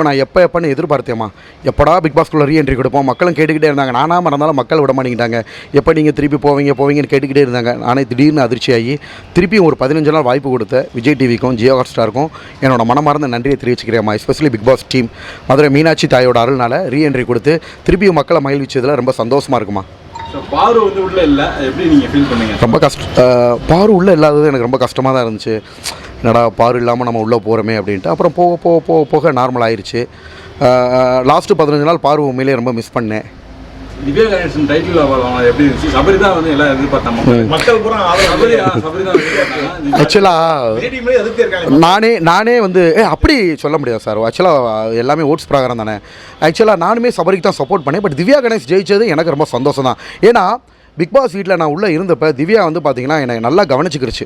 நான் எப்போன்னு எதிர்பார்த்தேம்மா, எப்படா பிக் பாஸ்குள்ளே ரீஎன்ட்ரி கொடுப்போம். மக்களும் கேட்டுக்கிட்டே இருந்தாங்க. நானாக மறந்தாலும் மக்கள் விட மாட்டேங்கிட்டாங்க. எப்போ நீங்கள் திருப்பி போவீங்கன்னு கேட்டுக்கிட்டே இருந்தாங்க. நானே திடீர்னு அதிர்ச்சியாகி திருப்பியும் ஒரு 15 நாள் வாய்ப்பு கொடுத்த விஜய் டிவிக்கும் ஜியோ ஹாட்ஸ்டாருக்கும் என்னோட மனமார்ந்த நன்றியை தெரிவிச்சுக்கிறேம்மா. Especially Bigg Boss team Madurai Meenakshi தாயோட அருள்னால ரீஎன்ட்ரி கொடுத்து திருப்பியும் மக்களை மகிழ்விச்சதில் ரொம்ப சந்தோஷமாக இருக்குமா. பாரு வந்து உள்ள இல்லை, எப்படி நீங்கள் ஃபீல் பண்ணீங்க? ரொம்ப பாரு உள்ளே இல்லாதது எனக்கு ரொம்ப கஷ்டமாக தான் இருந்துச்சு. என்னடா பாரு இல்லாமல் நம்ம உள்ளே போகிறோமே அப்படின்ட்டு. அப்புறம் போக நார்மல் ஆயிடுச்சு. லாஸ்ட்டு 15 நாள் பாரு உண்மையிலே ரொம்ப மிஸ் பண்ணேன். திவ்யா கணேசன் டைட்டில் எப்படி இருந்துச்சு? சபரி தான் வந்து எல்லாம் எதிர்பார்த்தாங்க. மக்கள் பூரா ஆக்சுவலாக நானே வந்து அப்படி சொல்ல முடியாது சார். ஆக்சுவலாக எல்லாமே ஓட்ஸ் பிரகாரம் தானே. ஆக்சுவலாக நானுமே சபரிக்கு தான் சப்போர்ட் பண்ணேன். பட் திவ்யா கணேஷ் ஜெயிச்சது எனக்கு ரொம்ப சந்தோஷம் தான். ஏன்னா பிக் பாஸ் வீட்டில் நான் உள்ளே இருந்தப்போ திவ்யா வந்து பார்த்திங்கன்னா என்னை நல்லா கவனிச்சிக்கிருச்சு.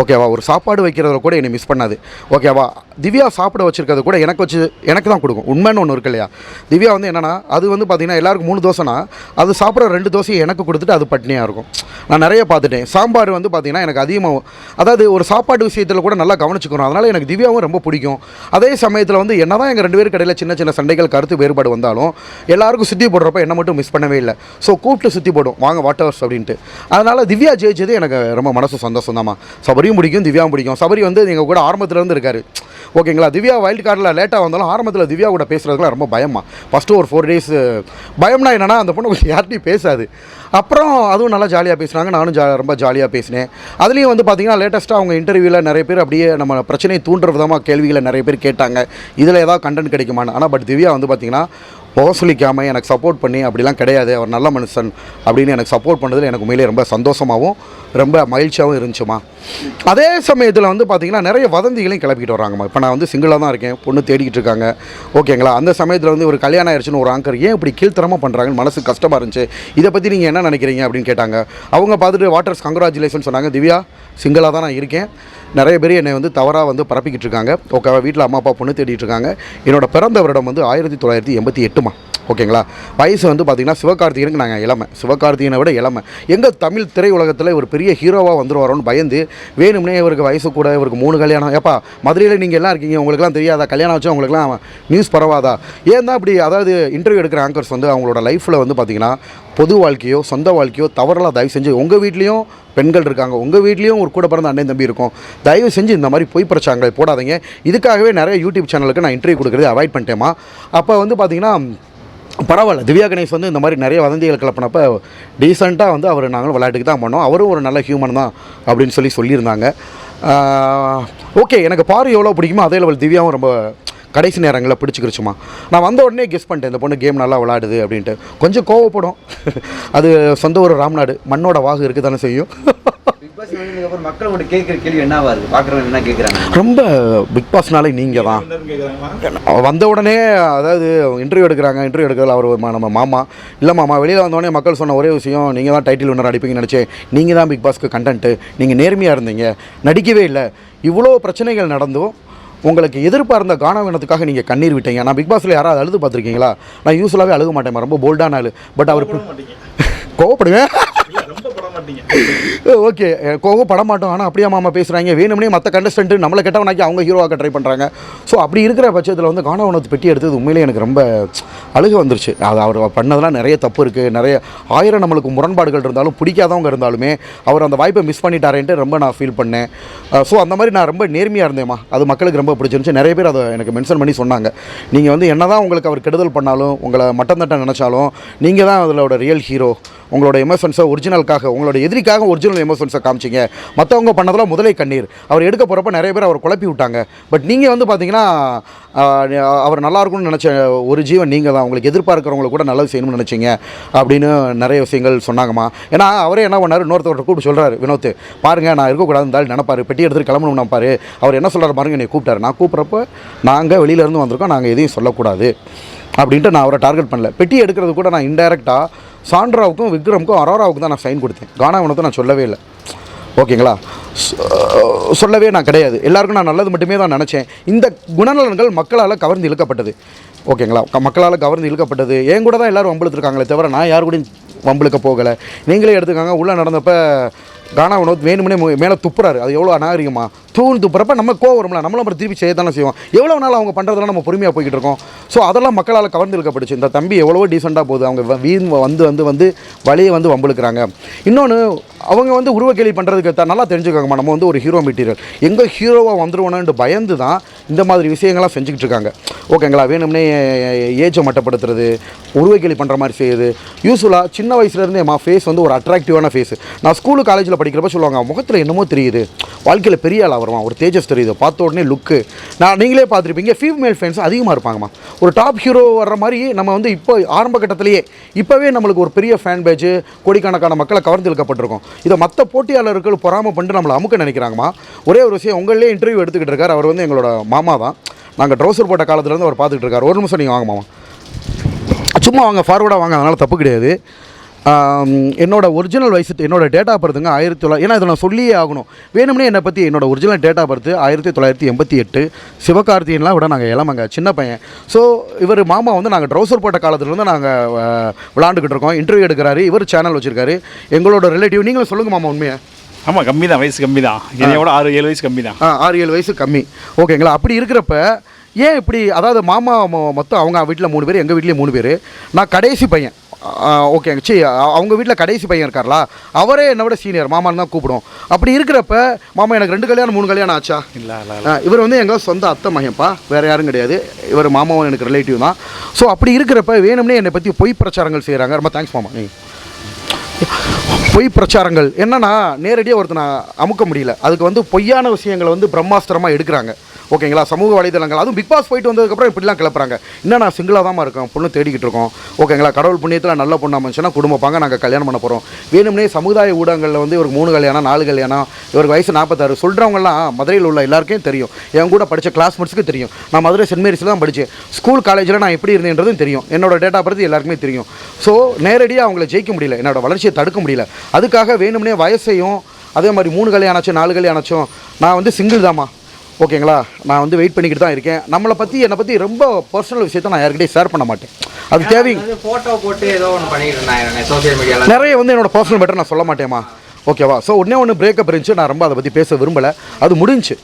ஓகேவா, ஒரு சாப்பாடு வைக்கிறத கூட என்னை மிஸ் பண்ணாது. ஓகேவா, திவ்யா சாப்பிட வச்சுருக்கிறது கூட எனக்கு தான் கொடுக்கும். உண்மைன்னு ஒன்று இருக்கு இல்லையா. திவ்யா வந்து என்னென்னா அது வந்து பார்த்திங்கன்னா எல்லாருக்கும் 3 தோசைனா அது சாப்பிட்ற 2 தோசையை எனக்கு கொடுத்துட்டு அது பட்னியாக இருக்கும். நான் நிறைய பார்த்துட்டேன். சாம்பார் வந்து பார்த்திங்கன்னா எனக்கு அதிகமாக, அதாவது ஒரு சாப்பாடு விஷயத்தில் கூட நல்லா கவனிச்சுக்கணும். அதனால் எனக்கு திவ்யாவும் ரொம்ப பிடிக்கும். அதே சமயத்தில் வந்து என்ன தான் எங்கள் 2 பேருக்கு இடையில் சின்ன சின்ன சண்டைகள் கருத்து வேறுபாடு வந்தாலும் எல்லாருக்கும் சுற்றி போடுறப்ப என்னை மட்டும் மிஸ் பண்ணவே இல்லை. ஸோ கூப்பிட்டு சுற்றி போடும் வாங்க வாட்டர்ஸ் அப்படின்ட்டு. அதனால் திவ்யா ஜெயிச்சது எனக்கு ரொம்ப மனசு சந்தோஷம் தான்மா. சபரியும் பிடிக்கும், திவ்யாவும் பிடிக்கும். சபரி வந்து எங்கள் கூட ஆரம்பத்துலேருந்து இருக்கார். ஓகேங்களா. திவ்யா வைல்டு கார்டில் லேட்டாக வந்தாலும் ஆரம்பத்தில் திவ்யா கூட பேசுகிறதுக்குலாம் ரொம்ப பயமா. ஃபஸ்ட்டு ஒரு 4 days பயம்னா என்னென்னா அந்த பொண்ணு யார்ட்டையும் பேசாது. அப்புறம் அதுவும் நல்லா ஜாலியாக பேசுனாங்க. நானும் ரொம்ப ஜாலியாக பேசினேன். அதுலேயும் வந்து பார்த்திங்கன்னா லேட்டஸ்ட்டாக அவங்க இன்டர்வியூவில் நிறைய பேர் அப்படியே நம்ம பிரச்சனையை தூண்டுற விதமாக கேள்விகளை நிறைய பேர் கேட்டாங்க. இதில் ஏதாவது கண்டென்ட் கிடைக்குமான்னு. ஆனால் பட் திவ்யா வந்து பார்த்திங்கன்னா சொல்லிக்காமல் எனக்கு சப்போர்ட் பண்ணி அப்படிலாம் கிடையாது, அவர் நல்ல மனுஷன் அப்படின்னு எனக்கு சப்போர்ட் பண்ணதில் எனக்கு உண்மையிலே ரொம்ப சந்தோஷமாகவும் ரொம்ப மகிழ்ச்சியாகவும் இருந்துச்சுமா. அதே சமயத்தில் வந்து பார்த்திங்கன்னா நிறைய வதந்திகளையும் கிளப்பிக்கிட்டு வராங்கம்மா. இப்போ நான் வந்து சிங்கிளாக தான் இருக்கேன், பொண்ணு தேடிக்கிட்டு இருக்காங்க. ஓகேங்களா. அந்த சமயத்தில் வந்து ஒரு கல்யாணம் ஆயிடுச்சுன்னு ஒரு ஆங்கர் ஏன் இப்படி கீழ்த்தரமாக பண்ணுறாங்கன்னு மனசு கஷ்டமாக இருந்துச்சு. இதை பற்றி நீங்கள் என்ன நினைக்கிறீங்க அப்படின்னு கேட்டாங்க. அவங்க பார்த்துட்டு வாட்டர்ஸ் கங்க்ராச்சுலேஷன் சொன்னாங்க. திவ்யா சிங்கிளாக தான் நான் இருக்கேன். நிறைய பேர் என்னை வந்து தவறாக வந்து பரப்பிக்கிட்டு இருக்காங்க. ஓகே, வீட்டில் அம்மா அப்பா பொண்ணு தேடிட்டு இருக்காங்க. என்னோடய பிறந்த வருடம் வந்து 1988மா. ஓகேங்களா. வயசு வந்து பார்த்திங்கன்னா சிவகார்த்திகேயனுக்கு நாங்கள் இளமை, சிவகார்த்திகேயனை விட இளமை. எங்கள் தமிழ் திரையுலகத்தில் ஒரு பெரிய ஹீரோவாக வந்துருவாரோன்னு பயந்து வேணும்னே இவருக்கு வயசு கூட, இவருக்கு 3 கல்யாணம். ஏப்பா மதுரையில் நீங்கள் எல்லாம் இருக்கீங்க, உங்களுக்குலாம் தெரியாதா? கல்யாணம் வச்சா உங்களுக்குலாம் நியூஸ் பரவாதா? ஏன் தான் இப்படி, அதாவது இன்டர்வியூ எடுக்கிற ஆங்கர்ஸ் வந்து அவங்களோட லைஃப்பில் வந்து பார்த்திங்கன்னா பொது வாழ்க்கையோ சொந்த வாழ்க்கையோ தவறலாம் தயவு செஞ்சு, உங்கள் வீட்லேயும் பெண்கள் இருக்காங்க, உங்கள் வீட்லேயும் ஒரு கூட பிறந்த அண்ணன் தம்பி இருக்கும், தயவு செஞ்சு இந்த மாதிரி பொய் பிரச்சாரங்களை போடாதீங்க. இதுக்காகவே நிறைய யூடியூப் சேனலுக்கு நான் இன்டர்வியூ கொடுக்குறது அவாய்ட் பண்ணிட்டேமா. அப்போ வந்து பார்த்திங்கன்னா பரவாயில்ல, திவ்யா கணேஷ் வந்து இந்த மாதிரி நிறைய வதந்திகள் கிளப்பினப்போ டீசெண்டாக வந்து அவர் நாங்களும் விளையாட்டுக்கு தான் பண்ணோம், அவரும் ஒரு நல்ல ஹியூமன் தான் அப்படின்னு சொல்லியிருந்தாங்க. ஓகே, எனக்கு பாரு எவ்வளோ பிடிக்குமோ அதே லெவல் திவ்யாவும் ரொம்ப கடைசி நேரங்களில் பிடிச்சிக்கிருச்சுமா. நான் வந்த உடனே கெஸ் பண்ணிட்டேன் இந்த பொண்ணு கேம் நல்லா விளையாடுது அப்படின்ட்டு. கொஞ்சம் கோவப்படும், அது சொந்த ஒரு ராம்நாடு, மண்ணோட வாகு இருக்குது தானே செய்யும். மக்கள் கூட கேட்குற கேள்வி என்னவா இருக்குது, பார்க்குறவங்க என்ன கேட்குறாங்க? ரொம்ப பிக் பாஸ்னாலே நீங்கள் தான் வந்த உடனே, அதாவது இன்டர்வியூ எடுக்கிறதுல அவர் நம்ம மாமா இல்லை மாமா. வெளியில் வந்தோடனே மக்கள் சொன்ன ஒரே விஷயம், நீங்கள் தான் டைட்டில் வின்னர் அடிப்பீங்கன்னு நினச்சேன். நீங்கள் தான் பிக் பாஸ்க்கு கண்டென்ட்டு, நீங்கள் நேர்மையாக இருந்தீங்க, நடிக்கவே இல்லை. இவ்வளோ பிரச்சனைகள் நடந்தும் உங்களுக்கு எதிர்பார்ந்த கானவீனத்துக்காக நீங்கள் கண்ணீர் விட்டீங்க. நான் பிக் பாஸில் யாராவது அழுது பார்த்துருக்கீங்களா? நான் யூஸ்வலாகவே அழுக மாட்டேன், ரொம்ப போல்டான ஆள். But our கோவப்படுவேன். ஓகே, கோவப்பட மாட்டோம். ஆனால் அப்படியே மாமா பேசுகிறாங்க, வேணும்னே மற்ற கண்டஸ்டன்ட்டு நம்மளை கெட்டவனாக்கி அவங்க ஹீரோவாக்க ட்ரை பண்ணுறாங்க. ஸோ அப்படி இருக்கிற பட்சத்தில் வந்து கானவனத்து பெட்டி எடுத்தது உண்மையிலே எனக்கு ரொம்ப அழுக வந்துருச்சு. அது அவர் பண்ணதெல்லாம் நிறைய தப்பு இருக்குது, நிறைய 1000 நம்மளுக்கு முரண்பாடுகள் இருந்தாலும் பிடிக்காதவங்க இருந்தாலுமே அவர் அந்த வாய்ப்பை மிஸ் பண்ணிட்டாரேன்ட்டு ரொம்ப நான் ஃபீல் பண்ணேன். ஸோ அந்த மாதிரி நான் ரொம்ப நேர்மையாக இருந்தேம்மா. அது மக்களுக்கு ரொம்ப பிடிச்சிருந்துச்சு. நிறைய பேர் அதை எனக்கு மென்ஷன் பண்ணி சொன்னாங்க. நீங்கள் வந்து என்ன தான் உங்களுக்கு அவர் கெடுதல் பண்ணாலும், உங்களை மட்டம் தட்ட நினச்சாலும் நீங்கள் தான் அதிலோட ரியல் ஹீரோ. உங்களோட எமோஷன்ஸை ஒரிஜினலுக்காக, உங்களோட எதிரிக்காக ஒரிஜினல் எமோஷன்ஸை காமிச்சிங்க. மற்றவங்க பண்ணதெல்லாம் முதலே கண்ணீர். அவர் எடுக்க போகிறப்ப நிறைய பேர் அவர் குழப்பி விட்டாங்க. பட் நீங்கள் வந்து பார்த்தீங்கன்னா அவர் நல்லா இருக்கும்னு நினச்ச ஒரு ஜீவன் நீங்கள் தான். உங்களுக்கு எதிர்பார்க்குறவங்களுக்கு கூட நல்லது செய்யணும்னு நினச்சிங்க அப்படின்னு நிறைய விஷயங்கள் சொன்னாங்கம்மா. ஏன்னா அவரே என்ன பண்ணார், இன்னொருத்தர் கூப்பிட்டு சொல்கிறார், வினோத் பாருங்கள் நான் இருக்கக்கூடாது இருந்தாலும் நினைப்பார், பெட்டி எடுத்துகிட்டு கிளம்பணும் நினைப்பார். அவர் என்ன சொல்கிறார் பாருங்கள், என்னை கூப்பிட்டார். நான் கூப்பிட்றப்ப நாங்கள் வெளியிலேருந்து வந்திருக்கோம், நாங்கள் எதையும் சொல்லக்கூடாது அப்படின்ட்டு நான் அவரை டார்கெட் பண்ணல. பெட்டி எடுக்கிறது கூட நான் இன்டைரக்டாக சாண்ட்ராவுக்கும் விக்ரமுக்கும் அரோராவுக்கும் தான் நான் சைன் கொடுத்தேன். கானாவனத்தை நான் சொல்லவே இல்லை. ஓகேங்களா, சொல்லவே நான் கிடையாது. எல்லாருக்கும் நான் நல்லது மட்டுமே தான் நினச்சேன். இந்த குணநலன்கள் மக்களால் கவர்ந்து இழுக்கப்பட்டது. ஓகேங்களா, மக்களால் கவர்ந்து இழுக்கப்பட்டது. என் கூட தான் எல்லோரும் வம்பிழுத்துருக்காங்களே தவிர நான் யார் கூடயும் வம்பிழுக்க போகலை. நீங்களே எடுத்துக்காங்க, உள்ளே நடந்தப்போ கானா வினோத் வேணுமனே மேலே துப்புறாரு. அது எவ்வளோ அநாகரிகமா தூண் துப்புறப்ப நம்ம கோவம் வரும்ல, நம்மளும் அப்புறம் திருப்பி செய்ய தானே செய்வோம். எவ்வளோ நாள் அவங்க பண்ணுறதெல்லாம் நம்ம பொறுமையாக போய்கிட்டு இருக்கோம். ஸோ அதெல்லாம் மக்களால் கவர்ந்து இழுக்கப்படுச்சு. இந்த தம்பி எவ்வளவோ டீசெண்டாக போகுது, அவங்க வந்து வழியை வந்து வம்புழுக்கிறாங்க. இன்னொன்று அவங்க வந்து உருவ கேள்வி பண்ணுறதுக்கு நல்லா தெரிஞ்சுக்கோங்கம்மா, நம்ம வந்து ஒரு ஹீரோ மெட்டீரியல் எங்கே ஹீரோவாக வந்துருவோன்னு பயந்து தான் இந்த மாதிரி விஷயங்கள்லாம் செஞ்சுக்கிட்டு இருக்காங்க. ஓகேங்களா, வேணும்னே ஏஜை மட்டப்படுத்துறது, உருவ கேள்வி பண்ணுற மாதிரி செய்யுது. யூஸ்வலாக சின்ன வயசுலேருந்தே ஃபேஸ் வந்து ஒரு அட்ராக்டிவான ஃபேஸ். நான் ஸ்கூலு காலேஜில் படிக்கிறப்ப சொல்லுவாங்க, முகத்தில் என்னமோ தெரியுது, வாழ்க்கையில் பெரிய ஆளாக வருவான், ஒரு தேஜஸ் தெரியுது, பார்த்த உடனே லுக்கு. நீங்களே பார்த்துருப்பீங்க, ஃபீமேல் ஃபேன்ஸ் அதிகமாக இருப்பாங்கம்மா. ஒரு டாப் ஹீரோ வர்ற மாதிரி நம்ம வந்து இப்போ ஆரம்ப கட்டத்திலேயே இப்போவே நம்மளுக்கு ஒரு பெரிய ஃபேன் பேஜ், கோடிக்கணக்கான மக்களை கவர்ந்து இழுக்கப்பட்டிருக்கோம். இதை மற்ற போட்டியாளர்கள் பொறாமல் பண்ணிட்டு நம்மளை அமுக்க நினைக்கிறாங்கம்மா. ஒரே ஒரு விஷயம், உங்களே இன்டர்வியூ எடுத்துக்கிட்டு இருக்கார், அவர் வந்து எங்களோட மாமா தான். நாங்கள் ட்ரௌசர் போட்ட காலத்துலேருந்து அவர் பார்த்துக்கிட்டு இருக்கார். ஒரு நிமிஷம் நீங்கள் வாங்க மாமா, சும்மா வாங்க, ஃபார்வர்டாக வாங்க, அதனால் தப்பு கிடையாது. என்னோட ஒரிஜினல் வயசு, என்னோட டேட் ஆஃப் பர்த்துங்க 1900. ஏன்னா இதை நான் சொல்லியே ஆகணும், வேணும்னே என்னை பற்றி என்னோட ஒரிஜினல் டேட் ஆஃப் பர்த்து 1988. சிவகார்த்திகேயன்லாம் விட நாங்கள் இளமங்க, சின்ன பையன். ஸோ இவர் மாமா வந்து நாங்கள் ட்ரௌசர் போட்ட காலத்துலேருந்து நாங்கள் விளாண்டுக்கிட்டு இருக்கோம். இன்டர்வியூ எடுக்கிறாரு, இவர் சேனல் வச்சுருக்காரு, எங்களோட ரிலேட்டிவ். நீங்களும் சொல்லுங்கள் மாமா உண்மையை. ஆமாம், கம்மி தான், வயசு கம்மி தான், என்னையோட 6-7 வயசு கம்மி தான். 6-7 வயசு கம்மி. ஓகேங்களா, அப்படி இருக்கிறப்ப ஏன் இப்படி, அதாவது மாமா மொத்தம் அவங்க வீட்டில் 3 பேர், எங்கள் வீட்லேயே 3 பேர், நான் கடைசி பையன். ஓகேங்க, அவங்க வீட்டில் கடைசி பையன் இருக்கார்லா, அவரே என்னை விட சீனியர், மாமான்னு தான் கூப்பிடுவோம். அப்படி இருக்கிறப்ப மாமா எனக்கு 2 கல்யாணம் 3 கல்யாணம் ஆச்சா? இல்லை. இவர் வந்து எங்கள் சொந்த அத்தை மகன்ப்பா, வேறு யாரும் கிடையாது. இவர் மாமாவும் எனக்கு ரிலேட்டிவ் தான். ஸோ அப்படி இருக்கிறப்ப வேணும்னே என்னை பற்றி பொய் பிரச்சாரங்கள் செய்கிறாங்க. ரொம்ப தேங்க்ஸ் மாமா. பொய் பிரச்சாரங்கள் என்னன்னா, நேரடியாக ஒருத்தனை அமுக்க முடியல, அதுக்கு வந்து பொய்யான விஷயங்களை வந்து பிரம்மாஸ்திரமாக எடுக்கிறாங்க. ஓகேங்களா, சமூக வலைதளங்கள், அதுவும் பிக் பாஸ் போயிட்டு வந்ததுக்கப்புறம் இப்படிலாம் கிளப்புறாங்க. இன்னும் நான் சிங்கிளாக தான் இருக்கேன், பொண்ணு தேடிக்கிட்டு இருக்கோம். ஓகேங்களா, கடவுள் புண்ணியத்தில் நல்ல பொண்ணு அமைச்சுன்னா குடும்பப்பாங்க நாங்கள் கல்யாணம் பண்ண போகிறோம். வேணும்னே சமுதாய ஊடகங்களில் வந்து இவருக்கு 3 கல்யாணம் 4 கல்யாணம், இவருக்கு வயசு 46 சொல்கிறவங்கலாம் மதுரையில் உள்ள எல்லாருக்கும் தெரியும், என் கூட படித்த கிளாஸ்மேட்ஸுக்கு தெரியும். நான் மதுரை சென்ட் மேரிஸில் தான் படித்தேன். ஸ்கூல் காலேஜில் நான் எப்படி இருந்தேன்றதும் தெரியும். என்னோட டேட் ஆஃப் பர்த் எல்லாருக்குமே தெரியும். ஸோ நேரடியாக அவங்கள ஜெயிக்க முடியல, என்னோட வளர்ச்சியை தடுக்க முடியல. அதுக்காக வேணும்னே வயசையும் அதே மாதிரி 3 கல்யாணம் ஆச்சும் 4 கல்யாணம் ஆச்சும், நான் வந்து சிங்கிள் தாம்மா. ஓகேங்களா, நான் வந்து வெயிட் பண்ணிக்கிட்டு தான் இருக்கேன். என்னை பற்றி ரொம்ப பர்சனல் விஷயத்தை நான் யார்கிட்டையும் ஷேர் பண்ண மாட்டேன். அது தேவைங்க, ஃபோட்டோ போட்டு ஏதோ ஒன்று பண்ணிட்டு இருந்தாங்க சோசியல் மீடியாவில். நிறைய வந்து என்னோட பர்சனல் மேட்டர் நான் சொல்ல மாட்டேம்மா. ஓகேவா, ஸோ ஒன்று பிரேக்கப் இருந்துச்சு, நான் ரொம்ப அதை பற்றி பேச விரும்பலை. அது முடிஞ்சு,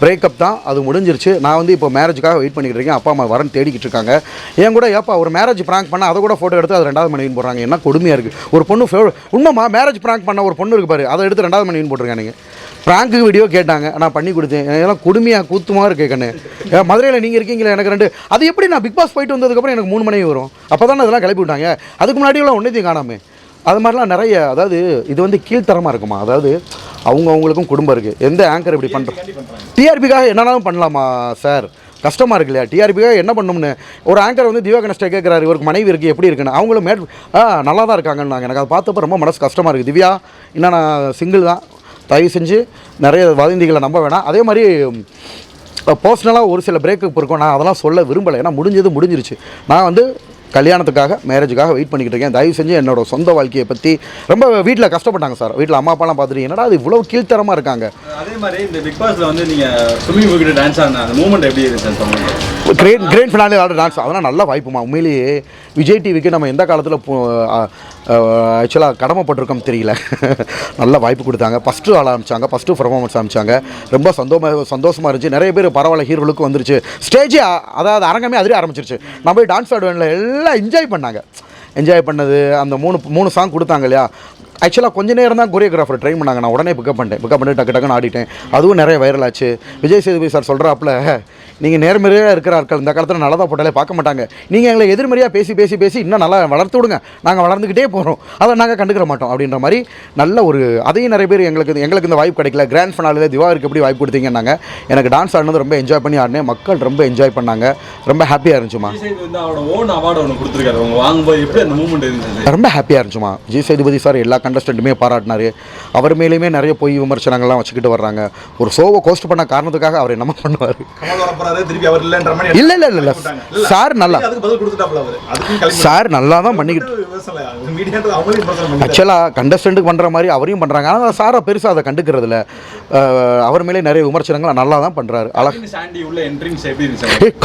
பிரேக்கப் தான், அது முடிஞ்சிருச்சு. நான் வந்து இப்போ மேரேஜுக்காக வெயிட் பண்ணிக்கிட்டு இருக்கேன். அப்பா அம்மா வரன்னு தேடிக்கிட்டு இருக்காங்க. ஏன் கூட ஏப்பா ஒரு மேரேஜ் ப்ராங்க் பண்ண அதை கூட ஃபோட்டோ எடுத்து அது 2வது மனைவின்னு போடுறாங்க. என்ன கொடுமையாக இருக்குது. ஒரு பொண்ணு உண்மைமா மேரேஜ் ப்ராங்க் பண்ண ஒரு பொண்ணு இருக்கு பாரு, அதை எடுத்து 2வது மனைவின்னு போட்டிருக்காங்க. நீங்கள் ப்ராங்க்கு வீடியோ கேட்டாங்க, நான் பண்ணி கொடுத்தேன். இதெல்லாம் கொடுமையாக கூத்துமாக இருக்கு கண்ணு. மதுரையில் நீங்கள் இருக்கீங்களா, எனக்கு 2. அது எப்படி நான் பிக் பாஸ் போயிட்டு வந்ததுக்கப்புறம் எனக்கு 3 மனைவி வரும்? அப்போ தானே அதெல்லாம் கிளப்பி விட்டாங்க. அதுக்கு முன்னாடியெல்லாம் ஒன்றையும் காணாமல். அது மாதிரிலாம் நிறைய, அதாவது இது வந்து கீழ்த்தரமாக இருக்குமா. அதாவது அவங்களுக்கும் குடும்பம் இருக்குது. எந்த ஆங்கர் இப்படி பண்ணுறோம்? டிஆர்பிக்காக என்னன்னாலும் பண்ணலாமா சார்? கஷ்டமாக இருக்கு இல்லையா? டிஆர்பிக்காக என்ன பண்ணணும்னு ஒரு ஆங்கர் வந்து திவ்யா கணேஷ்ட கேட்குறாரு, இவருக்கு மனைவி இருக்குது எப்படி இருக்குன்னு. அவங்களும் நல்லா தான் இருக்காங்கன்னாங்க. எனக்கு அதை பார்த்தப்போ ரொம்ப மனசு கஷ்டமாக இருக்குது. திவ்யா இன்னும் நான் சிங்கிள் தான், தயவு செஞ்சு நிறைய வதந்திகளை நம்ப வேணாம். அதே மாதிரி பர்சனலாக ஒரு சில பிரேக்கப் இருக்கும், நான் அதெல்லாம் சொல்ல விரும்பலை. ஏன்னா முடிஞ்சிருச்சு. நான் வந்து கல்யாணத்துக்காக மேரேஜுக்காக வெயிட் பண்ணிக்கிட்டு இருக்கேன். தயவு செஞ்சு என்னோட சொந்த வாழ்க்கையை பற்றி ரொம்ப வீட்டில் கஷ்டப்பட்டாங்க சார். வீட்டில் அம்மா அப்பாலாம் பார்த்துட்டு என்னடா அது இவ்வளோ கீழ்த்தரமாக இருக்காங்க. அதே மாதிரி இந்த பிக் பாஸில் வந்து நீங்கள் ஸ்விம்மிங் பூல் கிட்ட டான்ஸ் ஆடின அந்த மூமெண்ட் எப்படி இருந்துச்சு? கிரேட் ஃபினாலே ஆட டான்ஸ், அதெல்லாம் நல்ல வாய்ப்புமா. உண்மையிலேயே விஜய் டிவிக்கு நம்ம எந்த காலத்தில் ஆக்சுவலாக கடமைப்பட்டிருக்கோம் தெரியல. நல்ல வாய்ப்பு கொடுத்தாங்க. ஃபஸ்ட்டு ஆட ஆரம்பித்தாங்க, ஃபஸ்ட்டு பர்ஃபார்மன்ஸ் ஆரம்பித்தாங்க. ரொம்ப சந்தோஷமாக இருந்துச்சு. நிறைய பேர் பரவாயில்ல ஹீரோலுக்கு வந்துருச்சு. ஸ்டேஜே அதாவது அரங்கமே அதிலே ஆரம்பிச்சிருச்சு. நான் போய் டான்ஸ் ஆடுவேன்ல, எல்லாம் என்ஜாய் பண்ணாங்க. என்ஜாய் பண்ணது அந்த 3 சாங் கொடுத்தாங்க இல்லையா. ஆக்சுவலாக கொஞ்சம் நேரம் தான் கொரியோகிராஃபர் ட்ரெயின் பண்ணாங்க. நான் உடனே பிக்கப் பண்ணி டக்குன்னு ஆடிட்டேன். அதுவும் நிறைய வைரல் ஆச்சு. விஜய் சேதுபதி சார் சொல்கிறாப்புல, நீங்கள் நேர்மறையாக இருக்கிற ஆட்கள் இந்த காலத்தில் நல்லதாக போட்டாலே பார்க்க மாட்டாங்க. நீங்கள் எங்களை எதிர்மறையாக பேசி இன்னும் நல்லா வளர்த்து விடுங்க, நாங்கள் வளர்ந்துக்கிட்டே போகிறோம், அதை நாங்கள் கண்டுக்கிற மாட்டோம் அப்படின்ற மாதிரி நல்ல ஒரு அதையும் நிறைய பேர் எங்களுக்கு இந்த வாய்ப்பு கிடைக்கல. கிராண்ட் ஃபினாலில் திவாகருக்கு எப்படி வாய்ப்பு கொடுத்தீங்கன்னாங்க. எனக்கு டான்ஸ் ஆடினது ரொம்ப என்ஜாய் பண்ணி ஆடினேன். மக்கள் ரொம்ப என்ஜாய் பண்ணாங்க. ரொம்ப ஹாப்பியாக இருந்துச்சுமா. ரொம்ப ஹாப்பியாக இருந்துச்சுமா. விஜய் சேதுபதி சார் எல்லா கண்டஸ்டண்ட்டுமே பாராட்டினார். அவர் மேலேயுமே நிறைய பொய் விமர்சனங்கள்லாம் வச்சுக்கிட்டு வர்றாங்க. ஒரு ஷோவை கோஸ்ட் பண்ண காரணத்துக்காக அவர் என்னமா பண்ணுவார்? இல்ல சார் நல்லா சார் நல்லா தான் பண்ணிக்கிட்டு. ஆக்சுவலாக கண்டஸ்டண்ட்டுக்கு பண்ணுற மாதிரி அவரையும் பண்ணுறாங்க. ஆனால் சாரை பெருசாக அதை கண்டுக்கிறதுல அவர் மேலே நிறைய விமர்சனங்கள் நல்லா தான் பண்ணுறாரு.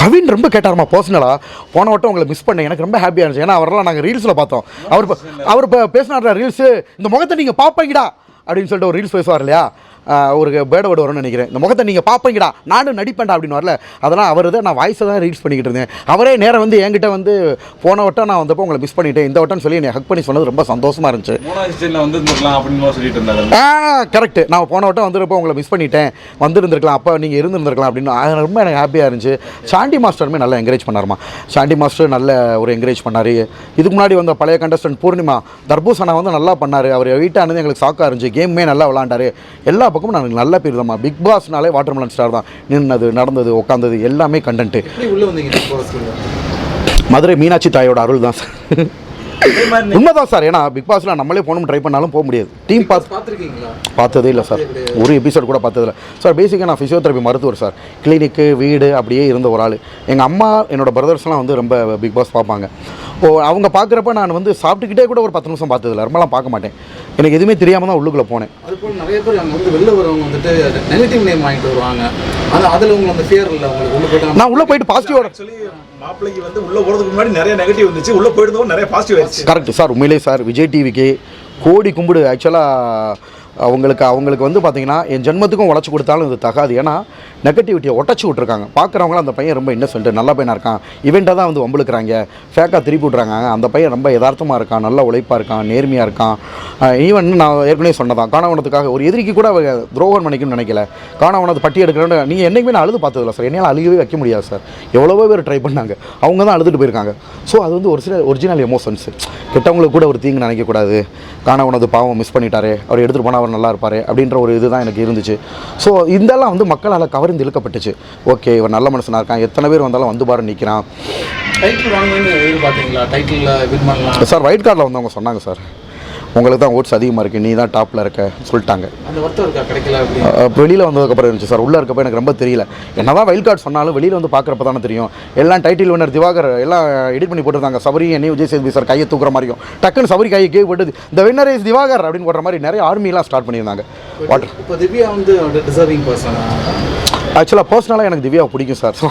கவின் ரொம்ப கேட்டாருமா பர்சனலாக. போன வட்டம் உங்களை மிஸ் பண்ணேன், எனக்கு ரொம்ப ஹாப்பியாக இருந்துச்சு. ஏன்னா அவரெல்லாம் நாங்கள் ரீல்ஸில் பார்த்தோம். அவர் இப்போ பேசினார் ரீல்ஸு, இந்த முகத்தை நீங்கள் பார்ப்பீங்கடா அப்படின்னு சொல்லிட்டு ஒரு ரீல்ஸ் பேசுவார் இல்லையா, ஒரு பேர்டு வேர்டு வரும்னு நினைக்கிறேன், இந்த முகத்தை நீங்கள் பார்ப்பீங்கடா நானும் நடிப்பேன்டா அப்படின்னு வரல, அதெல்லாம் அவர் தான். நான் வாய்ஸை தான் ரீல்ஸ் பண்ணிக்கிட்டு இருந்தேன். அவரே நேரம் வந்து என்கிட்ட வந்து போன வட்டம் நான் வந்தப்போ உங்களை மிஸ் பண்ணிட்டேன், இந்த வட்டம் சொல்லி என்னை ஹக் பண்ணி சொன்னது ரொம்ப சந்தோஷமாக இருந்துச்சு. கரெக்ட், நான் போன வட்டம் வந்துருப்போ உங்களை மிஸ் பண்ணிட்டேன், வந்துருந்துருக்கலாம், அப்போ நீங்கள் இருந்துருந்துருக்கலாம் அப்படின்னு. அது ரொம்ப எனக்கு ஹாப்பியாக இருந்துச்சு. சாண்டி மாஸ்டருமே நல்லா என்கரேஜ் பண்ணாருமா. சாண்டி மாஸ்டர் நல்ல ஒரு என்கரேஜ் பண்ணார். இதுக்கு முன்னாடி வந்த பழைய கண்டஸ்டன்ட் பூர்ணிமா தர்பூசனா வந்து நல்லா பண்ணார். அவர் வீட்டானது எங்களுக்கு சாக்காக இருந்துச்சு. கேமே நல்லா விளாண்டாரு. எல்லா பக்கமும் எனக்கு நல்ல பேர் தான். பிக் பாஸ்னாலே வாட்டர்மெலன் ஸ்டார் தான். நின்னது, நடந்தது, உட்காந்தது எல்லாமே கண்டென்ட்டு. மதுரை மீனாட்சி தாயோட அருள் தான் சார். உண்மைதான் சார். ஏன்னா பிக் பாஸில் நம்மளே போகணும் ட்ரை பண்ணாலும் போக முடியாது. டீம் பார்த்ததே இல்லை சார், ஒரு எபிசோட் கூட பார்த்ததில்லை சார். பேசிக்காக நான் ஃபிசியோதெரபி மருத்துவர் சார். கிளினிக்கு வீடு அப்படியே இருந்த ஒரு ஆள். எங்கள் அம்மா என்னோடய பிரதர்ஸ்லாம் வந்து ரொம்ப பிக் பாஸ் பார்ப்பாங்க. அவங்க பார்க்குறப்ப நான் வந்து சாப்பிட்டுக்கிட்டே கூட ஒரு 10 நிமிஷம் பார்த்ததில்ல, ரொம்பலாம் பார்க்க மாட்டேன். எனக்கு எதுவுமே தெரியாமல் தான் உள்ளுக்குள்ளே போனேன். அதுபோல் நிறைய பேர் அங்கே வந்து வெளில வரவங்க வந்துட்டு நெகட்டிவ் நேம் வாங்கிட்டு வருவாங்க. ஆனால் அதில் உங்களுக்கு அந்த ஃபியர் இல்லை, உங்களுக்கு உள்ளே போய்ட்டு நான் உள்ளே போயிட்டு பாசிட்டிவோட மாப்பிள்ளைக்கு வந்து உள்ளே போகிறதுக்கு முன்னாடி நிறைய நெகட்டிவ் இருந்துச்சு, உள்ளே போயிட்டு நிறைய பாசிட்டிவ் ஆயிடுச்சு. கரெக்ட் சார், உண்மையிலே சார். விஜய் டிவிக்கு கோடி கும்பிடு. ஆக்சுவலாக அவங்களுக்கு வந்து பார்த்தீங்கன்னா என் ஜென்மத்துக்கும் உடச்சி கொடுத்தாலும் இது தகாது. ஏன்னா நெகட்டிவிட்டியை உடச்சி விட்ருக்காங்க. பார்க்குறவங்களாம் அந்த பையன் ரொம்ப இன்னசென்ட்டு, நல்ல பையனாக இருக்கான், இவெண்ட்டை தான் வந்து வம்புழுக்கிறாங்க, ஃபேக்காக திருப்பி விட்றாங்க. அந்த பையன் ரொம்ப யதார்த்தமாக இருக்கான், நல்ல உழைப்பாக இருக்கான், நேர்மையாக இருக்கான். ஈவன் நான் ஏற்கனவே சொன்னதான், காணவனத்துக்காக ஒரு எதிரிக்கு கூட துரோகம் பண்ணிக்கணும்னு நினைக்கல. காணவனத்து பட்டி எடுக்கிறோன்னு நீங்கள் என்றைக்குமே நான் அழுது பார்த்ததில்ல சார். என்னால் அழுகவே வைக்க முடியாது சார். எவ்வளவோ பேர் ட்ரை பண்ணாங்க, அவங்க தான் அழுதுட்டு போயிருக்காங்க. ஸோ அது வந்து ஒரு சில ஒரிஜினல் எமோஷன்ஸ். கெட்டவங்களுக்கு கூட ஒரு தீங்கு நினைக்கக்கூடாது. காணவனது பாவம் மிஸ் பண்ணிட்டாரு, அவர் எடுத்துகிட்டு போனால் அவர் நல்லா இருப்பார் அப்படின்ற ஒரு இது தான் எனக்கு இருந்துச்சு. ஸோ இதெல்லாம் வந்து மக்களால் கவர்ந்து இழுக்கப்பட்டுச்சு. ஓகே, இவர் நல்ல மனுஷனாக இருக்கான், எத்தனை பேர் வந்தாலும் வந்து பாரு நிற்கிறான். டைட்டில் வாங்கணும்னு எதிர்பார்த்தீங்களா? டைட்டில் வின் பண்ணலாம் சார். ஒயிட் கார்டில் வந்தவங்க சொன்னாங்க சார், உங்களுக்கு தான் ஓட்ஸ் அதிகமாக இருக்குது, நீ தான் டாப்பில் இருக்க சொல்லிட்டாங்க. அந்த வருத்தம் இருக்கா கிடைக்கல? வெளியில் வந்ததுக்கப்புறம் இருந்துச்சு சார். உள்ளே இருக்கப்போ எனக்கு ரொம்ப தெரியல. என்ன தான் வைல்ட் கார்டு சொன்னாலும் வெளியில் வந்து பார்க்குறப்ப தானே தெரியும். எல்லாம் டைட்டில் வின்னர் திவாகர் எல்லாம் எடிட் பண்ணி போட்டுருந்தாங்க. சபரி என்னையும் விஜய் சேதுபதி சார் கையை தூக்குற மாதிரியும், டக்குன்னு சபரி கையை கேள்வி போட்டு இந்த வின்னர் இஸ் திவாகர் அப்படின்னு போடுற மாதிரி நிறைய ஆர்மிலாம் ஸ்டார்ட் பண்ணியிருந்தாங்க. வாட்டர் இப்போ திவ்யா வந்து டிசர்விங் பர்சன். ஆக்சுவலாக பர்சனலாக எனக்கு திவ்யாவை பிடிக்கும் சார். ஸோ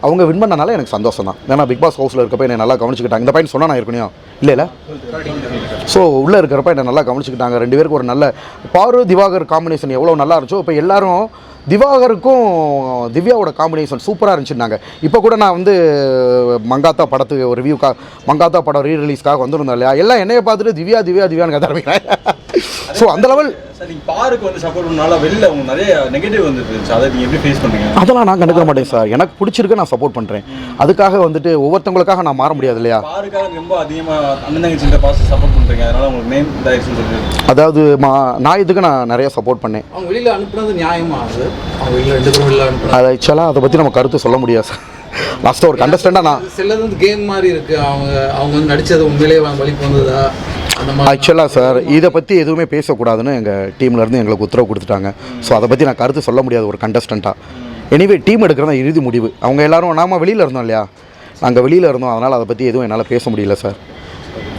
அவங்க வின் பண்ணனால எனக்கு சந்தோஷம் தான். ஏன்னா பிக் பாஸ் ஹவுஸில் இருக்கப்போ என்னை நல்லா கவனிச்சுக்கிட்டாங்க. இந்த பையன் சொன்னால் நான் இருக்கணும் இல்லை. ஸோ உள்ளே இருக்கிறப்ப என்னை நல்லா கவனிச்சுக்கிட்டாங்க. 2 பேருக்கு ஒரு நல்ல பாரு திவாகர் காம்பினேஷன் எவ்வளோ நல்லா இருந்துச்சோ, இப்போ எல்லாரும் திவாகருக்கும் திவ்யாவோட காம்பினேஷன் சூப்பராக இருந்துச்சுன்னாங்க. இப்போ கூட நான் வந்து மங்காத்தா படத்துக்கு ஒரு ரிவ்யூக்காக, மங்காத்தா படம் ரீரிலீஸ்க்காக வந்துருந்தேன் இல்லையா, எல்லாம் என்னையை பார்த்துட்டு திவ்யான்னு கதை ஆரம்பிக்கிறேன். ஸோ அந்த லெவல் பாருக்கு வந்து சப்போர்ட் பண்ணால வெளியில் அவங்க நிறைய நெகட்டிவ் வந்துருந்துச்சு. அதை நீங்கள் எப்படி ஃபேஸ் பண்ணுங்க? அதெல்லாம் நான் கண்டுக்க மாட்டேன் சார். எனக்கு பிடிச்சிருக்கு, நான் சப்போர்ட் பண்ணுறேன். அதுக்காக வந்துட்டு ஒவ்வொருத்தவங்களுக்காக நான் மாற முடியாது இல்லையா. பாருக்காக ரொம்ப அதிகமாக அண்ணன் தங்கச்சி பாஸ் சப்போர்ட் பண்ணுறீங்க, அதனால உங்களுக்கு நேம் இதாகிடுச்சுன்னு சொல்லிட்டு. அதாவது நான் இதுக்கு நான் நிறைய சப்போர்ட் பண்ணேன். அவங்க வெளியில் அனுப்புனது நியாயமா? அவங்க வெளியில் 2 பேரும் வெளியில் அனுப்புனது அது ஆக்சுவலாக அதை பற்றி நம்ம கருத்து சொல்ல முடியாது சார். லாஸ்ட்டாக ஒரு கண்டஸ்டண்டாக நான் சிலது வந்து கேம் மாதிரி இருக்குது. அவங்க வந்து நடித்தது உண்மையிலேயே வலிப்பு வந்ததா? ஆக்சுவலாக சார் இதை பற்றி எதுவுமே பேசக்கூடாதுன்னு எங்கள் டீம்லேருந்து எங்களுக்கு உத்தரவு கொடுத்துட்டாங்க. ஸோ அதை பற்றி நான் கருத்து சொல்ல முடியாது ஒரு கண்டஸ்டண்ட்டாக. எனிவே டீம் எடுக்கிறதா இறுதி முடிவு. அவங்க எல்லாரும் நாம வெளியில் இருந்தோம் இல்லையா, நாங்கள் வெளியில் இருந்தோம், அதனால் அதை பற்றி எதுவும் என்னால் பேச முடியல சார்.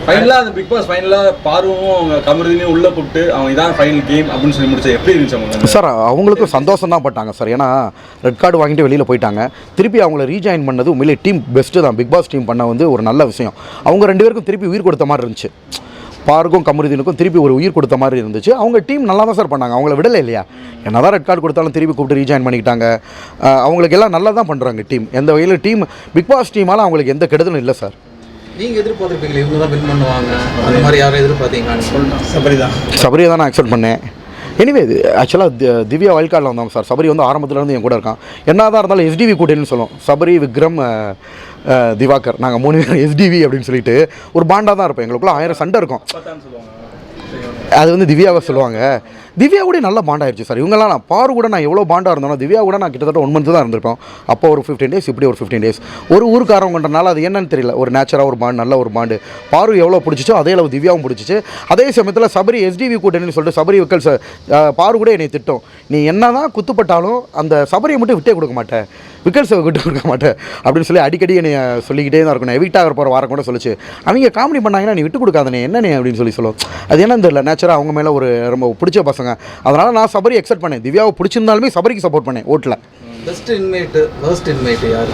ஃபைனலாக அந்த பிக் பாஸ் ஃபைனலாக பார்வமும் அவங்க கமருதினையும் உள்ளே கூப்பிட்டு அவங்க இதான் ஃபைனல் கேம் அப்படின்னு சொல்லி முடிச்சா எப்படி இருந்துச்சு அவங்க? சார் அவங்களுக்கும் சந்தோஷம் தான் பட்டாங்க சார். ஏன்னா ரெட் கார்டு வாங்கிட்டு வெளியில் போயிட்டாங்க. திருப்பி அவங்கள ரீஜாயின் பண்ணது உண்மையிலே டீம் பெஸ்ட்டு தான். பிக் பாஸ் டீம் பண்ண வந்து ஒரு நல்ல விஷயம். அவங்க 2 பேருக்கும் திருப்பி உயிர் கொடுத்த மாதிரி இருந்துச்சு. பாருக்கும் கமருதீனுக்கும் திருப்பி ஒரு உயிர் கொடுத்த மாதிரி இருந்துச்சு. அவங்க டீம் நல்லா தான் சார் பண்ணாங்க, அவங்கள விடலை இல்லையா. என்ன தான் ரெட் கார்டு கொடுத்தாலும் திருப்பி கூப்பிட்டு ரீஜாயின் பண்ணிக்கிட்டாங்க. அவங்களுக்கு எல்லாம் நல்லா தான் பண்ணுறாங்க டீம். எந்த வகையில் டீம் பிக் பாஸ் டீமால் அவங்களுக்கு எந்த கெடுதலும் இல்லை சார். நீங்கள் எதிர்பார்த்துருப்பீங்களா இவங்க தான் வின் பண்ணுவாங்க, அந்த மாதிரி யாரும் எதிர்பார்த்தீங்களான்னு சொல்லிட்டேன். சபரியை தான் நான் அக்செப்ட் பண்ணேன். எனிவே இது ஆக்சுவலாக திவ்யா வைல்ட் கார்டில் வந்தாங்க சார். சபரி வந்து ஆரம்பத்துலேருந்து என் கூட இருக்கான். என்ன தான் இருந்தாலும் எஸ்டிவி கூட்டணின்னு சொல்லுவோம். சபரி, விக்ரம், திவாகர், நாங்கள் 3 பேர் எஸ்டிவி அப்படின்னு சொல்லிட்டு ஒரு பாண்டாக தான் இருப்போம். எங்களுக்குள்ள 1000 சண்டை இருக்கும். அது வந்து திவ்யாவை சொல்லுவாங்க. திவ்யா கூட நல்ல பாண்டாயிருச்சு சார். இவங்கெல்லாம் நான் பாரு கூட நான் எவ்வளோ பாண்டாக இருந்தோம், திவ்யா கூட நான் கிட்டத்தட்ட 1 மந்த் தான் இருந்திருப்போம். அப்போ ஒரு 15 days, இப்படி ஒரு 15 days. ஒரு ஊருக்காரவங்கன்றனால அது என்னன்னு தெரியல, ஒரு நேச்சராக ஒரு பாண்டு, நல்ல ஒரு பாண்டு. பாரு எவ்வளோ பிடிச்சிச்சோ அதே அளவு திவ்யாவும் பிடிச்சிச்சு. அதே சமயத்தில் சபரி எஸ்டிவி கூட்டணின்னு சொல்லிட்டு சபரி விக்கல் சார் பாரு கூட என்னை திட்டம், நீ என்ன தான் குத்துப்பட்டாலும் அந்த சபரியை மட்டும் விட்டே கொடுக்க மாட்டேன், விக்கல் சேவை விட்டு கொடுக்க மாட்டேன் அப்படின்னு சொல்லி அடிக்கடி என்னை சொல்லிக்கிட்டே தான் இருக்கணும். எவிக்ட் ஆகிற போகிற வாரம் கூட சொல்லிச்சு, அவங்க காமெடி பண்ணாங்கன்னா நீ விட்டு கொடுக்காதனே என்னண்ணே அப்படின்னு சொல்லுவோம். அது என்னன்னு தெரியல, நேச்சராக அவங்க மேலே ஒரு ரொம்ப பிடிச்ச பசங்க. அதனால் நான் சபரி எக்ஸெப்ட் பண்ணேன். திவ்யாவை பிடிச்சிருந்தாலுமே சபரிக்கு சப்போர்ட் பண்ணேன் ஓட்டில். பெஸ்ட் இன்மேட், வர்ஸ்ட் இன்மேட் யார்?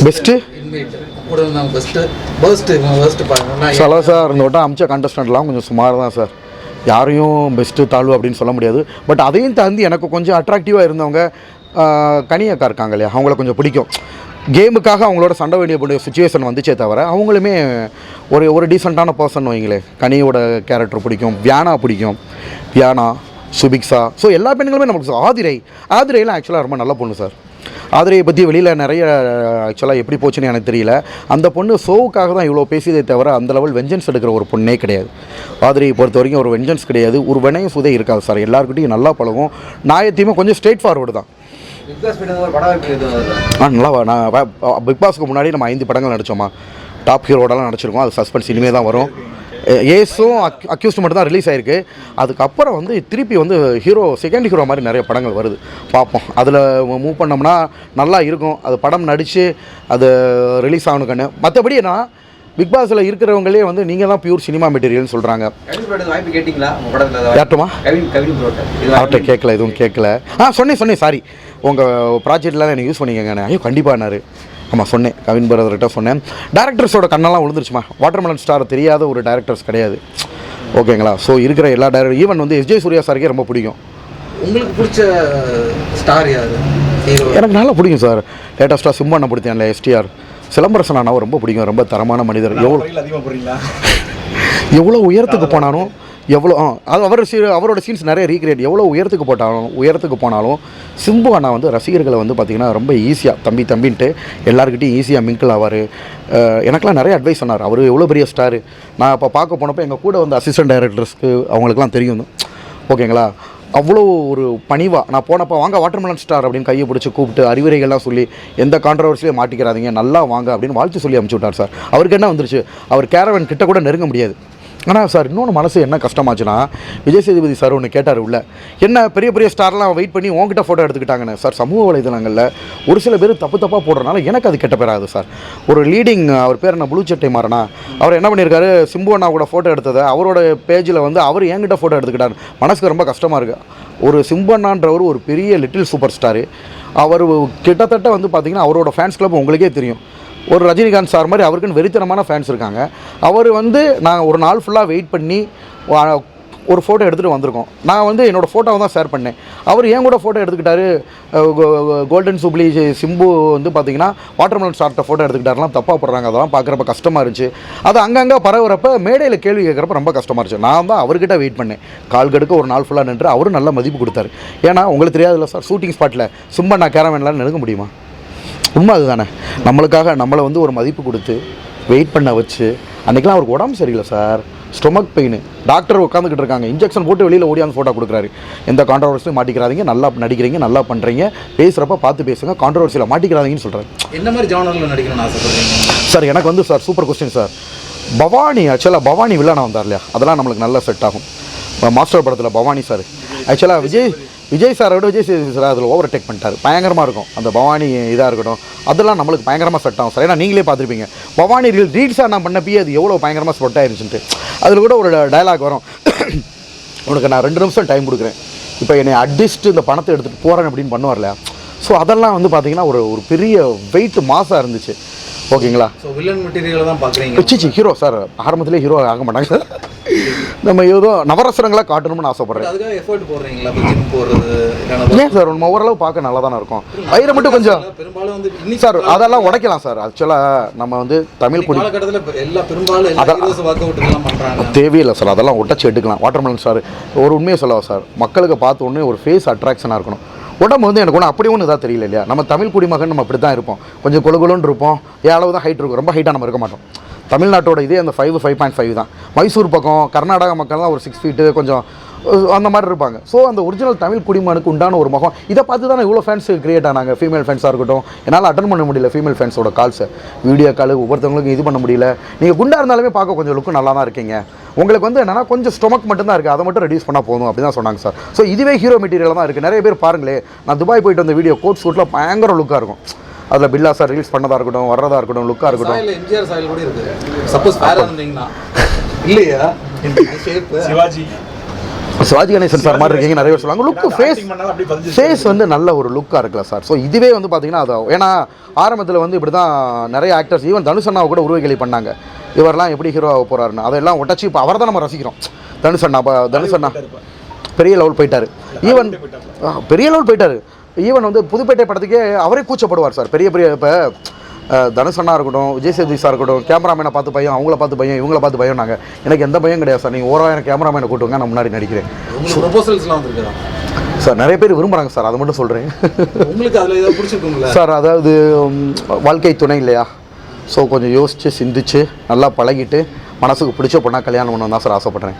பெஸ்ட்டு இன்மேட் கூட இருந்தாங்க. பெஸ்ட்டு பாருங்க சார் இந்த வட்டம் அமிச்ச கண்டஸ்டன்ட்லாம் கொஞ்சம் சுமார் தான் சார். யாரையும் பெஸ்ட்டு தாழ்வு அப்படின்னு சொல்ல முடியாது. பட் அதையும் தாண்டி எனக்கு கொஞ்சம் அட்ராக்டிவாக இருந்தவங்க கனியக்கா இருக்காங்க இல்லையா, அவங்கள கொஞ்சம் பிடிக்கும். கேமுக்காக அவங்களோட சண்டை வேண்டிய சுச்சுவேஷன் வந்துச்சே தவிர அவங்களுமே ஒரு டீசெண்டான பர்சன் வைங்களே. கனியோட கேரக்டர் பிடிக்கும், வியானா பிடிக்கும், வியானா, சுபிக்ஷா. ஸோ எல்லா பெண்களுமே நமக்கு ஆதிரையெல்லாம் ஆக்சுவலாக ரொம்ப நல்ல பொண்ணு சார். ஆதிரையை பற்றி வெளியில் நிறைய ஆக்சுவலாக எப்படி போச்சுன்னு எனக்கு தெரியல. அந்த பொண்ணு ஷோவுக்காக தான் இவ்வளோ பேசியதே தவிர அந்த லெவல் வெஞ்சன்ஸ் எடுக்கிற ஒரு பொண்ணே கிடையாது. ஆதிரையை பொறுத்த வரைக்கும் ஒரு வெஞ்சன்ஸ் கிடையாது, ஒரு வினயம் சுதே இருக்காது சார். எல்லாருக்கிட்டையும் நல்லா பழகும், நியாயத்தையுமே கொஞ்சம் ஸ்ட்ரெயிட் ஃபார்வர்டு தான். நல்லா நான் பிக் பாஸ்க்கு முன்னாடி நம்ம 5 படங்கள் நடித்தோமா, டாப் ஹீரோடலாம் நடிச்சிருக்கோம். அது சஸ்பென்ஸ் இனிமேல் தான் வரும். ஏஸும் அக்யூஸ்ட் மட்டும் தான் ரிலீஸ் ஆகிருக்கு. அதுக்கப்புறம் வந்து திருப்பி வந்து செகண்ட் ஹீரோ மாதிரி நிறைய படங்கள் வருது, பார்ப்போம். அதில் மூவ் பண்ணோம்னா நல்லா இருக்கும். அது படம் நடித்து அது ரிலீஸ் ஆகணும் கண்ணு. மற்றபடி நான் பிக் பாஸில் இருக்கிறவங்களே வந்து நீங்கள் தான் பியூர் சினிமா மெட்டீரியல்னு சொல்கிறாங்க. யார்ட்டுமா அவர்கிட்ட கேட்கல, எதுவும் கேட்கல. சொன்னேன் சாரி, உங்கள் ப்ராஜெக்டில் எனக்கு யூஸ் பண்ணிக்கங்க. ஐயோ கண்டிப்பானாரு. ஆமாம் சொன்னேன், கவின் பிரதர்கிட்ட சொன்னேன். டேரக்டர்ஸோட கண்ணெல்லாம் விழுந்துருச்சுமா. வாட்டர்மெலன் ஸ்டார் தெரியாத ஒரு டேரக்டர்ஸ் கிடையாது, ஓகேங்களா. ஸோ இருக்கிற எல்லா டேரக்டர், ஈவன் வந்து எஸ்ஜே சூர்யா சாருக்கே ரொம்ப பிடிக்கும். உங்களுக்கு பிடிச்ச ஸ்டார் யார்? எனக்கு நல்லா பிடிக்கும் சார். லேட்டஸ்ட்டாக சிம்பண்ண பிடித்தேன்ல, எஸ்டிஆர். சிலம்பரசன் அண்ணாவை ரொம்ப பிடிக்கும், ரொம்ப தரமான மனிதர். எவ்வளோ உயரத்துக்கு போனாலும் அவரோட சீன்ஸ் நிறைய ரீக்ரியேட். எவ்வளோ உயரத்துக்கு போனாலும் சிம்பு அண்ணா வந்து ரசிகர்களை வந்து பார்த்திங்கன்னா ரொம்ப ஈஸியாக தம்பின்ட்டு எல்லாருக்கிட்டையும் ஈஸியாக மிங்கிள் ஆவார். எனக்கெலாம் நிறைய அட்வைஸ் சொன்னார். அவர் எவ்வளோ பெரிய ஸ்டாரு. நான் இப்போ பார்க்க போனப்போ எங்கள் கூட வந்து அசிஸ்டன்ட் டைரக்டர்ஸ்க்கு அவங்களுக்குலாம் தெரியும், ஓகேங்களா. அவ்வளோ ஒரு பணிவாக நான் போனப்போ வாங்க வாட்டர்மெலன் ஸ்டார் அப்படின்னு கையை பிடிச்சி கூப்பிட்டு அறிவுரைகள்லாம் சொல்லி எந்த கான்ட்ரவர்சிலையும் மாட்டிக்கிறாதீங்க, நல்லா வாங்க அப்படின்னு வாழ்த்து சொல்லி அனுப்பிச்சி விட்டார் சார். அவருக்கு என்ன வந்துருச்சு, அவர் கேரவன் கிட்ட கூட நெருங்க முடியாது. ஆனால் சார் இன்னொன்று மனசு என்ன கஷ்டமாச்சுன்னா, விஜய் சேதுபதி சார் ஒன்று கேட்டார் உள்ள, என்ன பெரிய பெரிய ஸ்டார்லாம் வெயிட் பண்ணி உங்ககிட்ட ஃபோட்டோ எடுத்துக்கிட்டாங்கன்னு. சார் சமூக வலைதளங்களில் ஒரு சில பேர் தப்பாக போடுறதுனால எனக்கு அது கெட்ட பேராது சார். ஒரு லீடிங், அவர் பேர் என்ன, ப்ளூ சட்டை மாறனா, அவர் என்ன பண்ணியிருக்காரு, சிம்பு அண்ணா கூட ஃபோட்டோ எடுத்ததை அவரோட பேஜில் வந்து அவர் என்கிட்ட ஃபோட்டோ எடுத்துக்கிட்டார். மனசுக்கு ரொம்ப கஷ்டமாக இருக்குது. ஒரு சிம்பு அண்ணான்றவர் ஒரு பெரிய லிட்டில் சூப்பர் ஸ்டாரு. அவர் கிட்டத்தட்ட வந்து பார்த்திங்கன்னா அவரோட ஃபேன்ஸ் கிளப் உங்களுக்கே தெரியும். ஒரு ரஜினிகாந்த் சார் மாதிரி அவருக்குன்னு வெறித்தனமான ஃபேன்ஸ் இருக்காங்க. அவர் வந்து நான் ஒரு நாள் ஃபுல்லாக வெயிட் பண்ணி ஒரு ஃபோட்டோ எடுத்துகிட்டு வந்திருக்கோம். நான் வந்து என்னோடய ஃபோட்டோவை தான் ஷேர் பண்ணேன். அவர் ஏன் கூட ஃபோட்டோ எடுத்துக்கிட்டாரு. கோல்டன் சூப்ளி சிம்பு வந்து பார்த்திங்கன்னா வாட்டர்மெலன் ஸ்டார்ட்ட ஃபோட்டோ எடுத்துக்கிட்டாருலாம் தப்பாக போடுறாங்க. அதெல்லாம் பார்க்குறப்ப கஷ்டமாக இருந்துச்சு. அது அங்கங்கே பரவுறப்ப மேடையில் கேள்வி கேட்குறப்ப ரொம்ப கஷ்டமாக இருந்துச்சு. நான் தான் அவர்கிட்ட வெயிட் பண்ணேன், கால் கடுக்க ஒரு நாள் ஃபுல்லாக நின்று. அவரும் நல்ல மதிப்பு கொடுத்தாரு. ஏன்னா உங்களுக்கு தெரியாதுல்ல சார், ஷூட்டிங் ஸ்பாட்டில் சிம்பண்ணா கேரவேன்லாம் நெருங்க முடியுமா? உண்மை அதுதானே. நம்மளுக்காக நம்மளை வந்து ஒரு மதிப்பு கொடுத்து வெயிட் பண்ண வச்சு, அன்றைக்கெலாம் அவருக்கு உடம்பு சரியில்லை சார், ஸ்டொமக் பெயின். டாக்டர் உட்காந்துக்கிட்டு இருக்காங்க, இன்ஜெக்ஷன் போட்டு வெளியில் ஓடியாந்து ஃபோட்டோ கொடுக்குறாரு. எந்த கான்ட்ரவர்சியும் மாட்டிக்கிறாதீங்க, நல்லா நடிக்கிறீங்க, நல்லா பண்ணுறீங்க, பேசுகிறப்ப பார்த்து பேசுங்க, கான்ட்ரவர்சியில் மாட்டிக்கிறாதீங்கன்னு சொல்கிறாரு. என்ன மாதிரி ஜானரில் நடிக்கணும்னு ஆசைப்படுறீங்க சார்? எனக்கு வந்து sir super question sir. Bhavani ஆக்சுவலாக பவானி வில்லனா வந்தார் இல்லையா, அதெல்லாம் நம்மளுக்கு நல்லா செட் ஆகும். மாஸ்டர் படத்தில் பவானி சார் ஆக்சுவலாக விஜய் சாரோட விஜய் சேதுபதி சார் அதில் ஓவர்டேக் பண்ணிட்டார். பயங்கரமாக இருக்கும் அந்த பவானி இதாக இருக்கட்டும், அதெல்லாம் நம்மளுக்கு பயங்கரமாக செட் ஆகும் சார். ஏன்னா நீங்களே பார்த்துருப்பீங்க பவானி ரீல்ஸாக நான் பண்ணப்பயே அது எவ்வளோ பயங்கரமாக ஸ்பொட் ஆயிருச்சுன்ட்டு. அதில் கூட ஒரு டயலாக் வரும், உனக்கு நான் 2 நிமிஷம் டைம் கொடுக்குறேன், இப்போ என்னை அட்ஜஸ்ட்டு இந்த பணத்தை எடுத்துகிட்டு போகிறேன் அப்படின்னு பண்ணுவார்ல. ஸோ அதெல்லாம் வந்து பார்த்திங்கன்னா ஒரு பெரிய வெயிட் மாசாக இருந்துச்சு, ஓகேங்களா. ஸோ வில்லன் மெட்டீரியல் தான் பார்க்குறீங்க. ஹீரோ சார் ஆரம்பத்திலே ஹீரோ ஆக மாட்டாங்க சார். நம்ம ஏதோ நவரசனங்களாக காட்டணும்னு ஆசைப்படுறேன். அதுக்காக எஃபோர்ட் போடுறீங்களா? ஜிம் போடுறது ஏன் சார், நம்ம ஓரளவு பார்க்க நல்லா தானே இருக்கும். வயிறு மட்டும் கொஞ்சம் பெரும்பாலும் வந்து சார் அதெல்லாம் உடைக்கலாம் சார். ஆக்சுவலாக நம்ம வந்து தமிழ் குடி காலகட்டத்தில் எல்லா பெரும்பாலும் பண்ணுறாங்க, தேவையில்லை சார். அதெல்லாம் உடச்சி எடுக்கலாம். வாட்டர்மெலன் சார் ஒரு உண்மையை சொல்லவா சார், மக்களுக்கு பார்த்த உடனே ஒரு ஃபேஸ் அட்ராக்ஷனாக இருக்கணும். உடம்பு வந்து எனக்கு ஒன்று அப்படி ஒன்று இதாக தெரியல இல்லையா. நம்ம தமிழ் குடிமகன் நம்ம அப்படி தான் இருப்போம், கொஞ்சம் கொழுகுலுன்னு இருப்போம், அளவு தான் ஹைட் இருக்கும், ரொம்ப ஹைட்டாக நம்ம இருக்க மாட்டோம். தமிழ்நாட்டோட இதே அந்த 5.5 தான். மைசூர் பக்கம் கர்நாடகா மக்கள்லாம் ஒரு 6 ஃபீட்டு கொஞ்சம் அந்த மாதிரி இருப்பாங்க. ஸோ அந்த ஒரிஜினல் தமிழ் குடிமகனுக்கு உண்டான ஒரு முகம். இதை பார்த்து தானே இவ்வளோ ஃபேன்ஸ் கிரியேட் ஆனாங்க. ஃபீமேல் ஃபேன்ஸாக இருக்கட்டும், என்னால் அட்டன் பண்ண முடியல ஃபீமேல் ஃபேன்ஸோட கால்ஸை, வீடியோ கால் ஒவ்வொருத்தவங்களுக்கும் இது பண்ண முடியல. நீங்கள் குண்டாக இருந்தாலுமே பார்க்க கொஞ்சம் லுக்கு நல்லா தான் இருக்கீங்க, உங்களுக்கு வந்து என்னன்னா கொஞ்சம் ஸ்டொமக் மட்டும்தான் இருக்குது, அதை மட்டும் ரெடியூஸ் பண்ணால் போதும் அப்படி தான் சொன்னாங்க சார். ஸோ இதுவே ஹீரோ மெட்டீரியல் தான் இருக்குது. நிறைய பேர் பாருங்களேன், நான் துபாய் போயிட்டு வந்த வீடியோ கோட் சூட்டில் பயங்கர லுக்காக இருக்கும். அதில் பில்லா சார் ரீல்ஸ் பண்ணதாக இருக்கட்டும், வர்றதா இருக்கட்டும், லுக்காக இருக்கட்டும். எம்ஜிஆர் சாயல் கூட இருக்குது. சப்போஸ் வேற இருந்தீங்கன்னா இல்லையா சிவாஜி சிவாஜி கணேசன் சார் மாதிரி இருக்கீங்க நிறைய பேர் சொல்லுவாங்க. லுக்கு ஃபேஸ் வந்து நல்ல ஒரு லுக்காக இருக்குல்ல சார். ஸோ இதுவே வந்து பார்த்தீங்கன்னா அது ஏன்னா ஆரம்பத்தில் வந்து இப்படி தான் நிறைய ஆக்டர்ஸ் ஈவன் தனுஷ் அண்ணாவை கூட உருவகேலி பண்ணாங்க. இவரெல்லாம் எப்படி ஹீரோவாக போகிறாருன்னு அதெல்லாம் ஒட்டச்சு இப்போ அவரை தான் நம்ம ரசிக்கிறோம். தனுஷ் அண்ணா பெரிய லெவல் போயிட்டார். ஈவன் பெரிய லெவல் போயிட்டார். ஈவன் வந்து புதுப்பேட்டை படத்துக்கே அவரே கூச்சப்படுவார் சார். பெரிய இப்போ தனுஷ் அண்ணா இருக்கட்டும், விஜய் சேதுபதி சார் இருக்கட்டும், கேமராமேனை பார்த்து பையன், அவங்கள பார்த்து பையன், இவங்கள பார்த்து பையன். நாங்கள் எனக்கு எந்த பையன் கிடையாது சார். நீங்கள் 1000 கேமராமேனை கூட்டுங்க, நான் முன்னாடி நடிக்கிறேன். ப்ரொபோசல்ஸ்லாம் வந்துருக்குறா சார்? நிறைய பேர் விரும்புகிறாங்க சார், அதை மட்டும் சொல்கிறேன். உங்களுக்கு அதில் ஏதாவது பிடிச்சிருக்குங்களா சார்? அதாவது வாழ்க்கை துணை இல்லையா, ஸோ கொஞ்சம் யோசித்து சிந்திச்சு நல்லா பழகிட்டு மனசுக்கு பிடிச்ச பொண்ணா கல்யாணம் பண்ண தான் சார் ஆசைப்பட்றேன்.